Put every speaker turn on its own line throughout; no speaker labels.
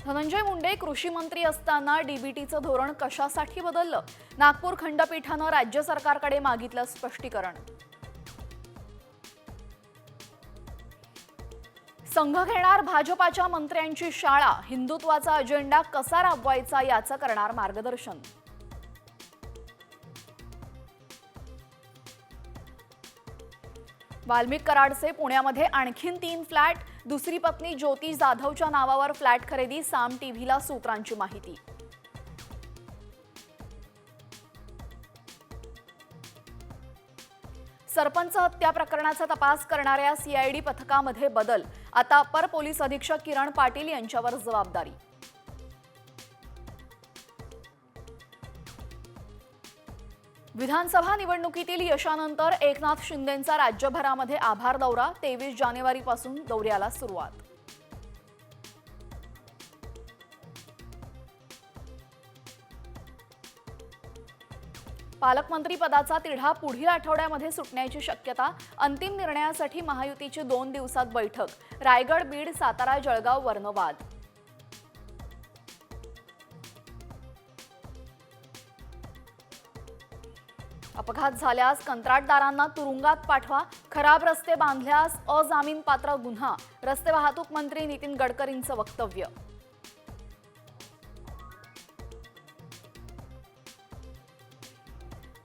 धनंजय मुंडे कृषी मंत्री असताना डीबीटीचं धोरण कशासाठी बदललं? नागपूर खंडपीठानं राज्य सरकारकडे मागितलं स्पष्टीकरण. संघ घेणार भाजपाच्या मंत्र्यांची शाळा, हिंदुत्वाचा अजेंडा कसा राबवायचा याचं करणार मार्गदर्शन. वाल्मिक कराडचे पुण्यामध्ये आणखीन 3 फ्लॅट, दुसरी पत्नी ज्योती जाधवच्या नावावर फ्लॅट खरेदी, साम टीव्हीला सूत्रांची माहिती. सरपंच हत्या प्रकरणाचा तपास करणाऱ्या सीआयडी पथकामध्ये बदल, आता अपर पोलीस अधीक्षक किरण पाटील यांच्यावर जबाबदारी. विधानसभा निवडणुकीतील यशानंतर एकनाथ शिंदेंचा राज्यभरामध्ये आभार दौरा, 23 जानेवारीपासून दौऱ्याला सुरुवात. पालकमंत्री पदाचा तिढा पुढील आठवड्यामध्ये सुटण्याची शक्यता, अंतिम निर्णयासाठी महायुतीची 2 दिवसात बैठक, रायगड, बीड, सातारा, जळगाव वरनं वाद. अपघात झाल्यास कंत्राटदारांना तुरुंगात पाठवा, खराब रस्ते बांधल्यास अजामीनपात्र गुन्हा, रस्ते वाहतूक मंत्री नितीन गडकरींचं वक्तव्य.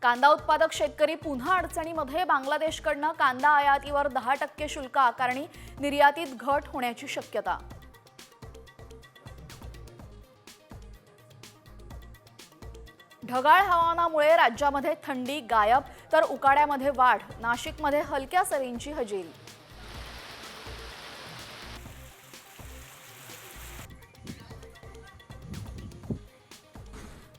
कांदा उत्पादक शेतकरी पुन्हा अडचणीमध्ये, बांगलादेशकडनं कांदा आयातीवर 10% शुल्क आकारणी, निर्यातीत घट होण्याची शक्यता. ढगाळ हवामानामुळे राज्यामध्ये थंडी गायब, तर उकाड्यामध्ये वाढ, नाशिकमध्ये हलक्या सरींची हजेरी.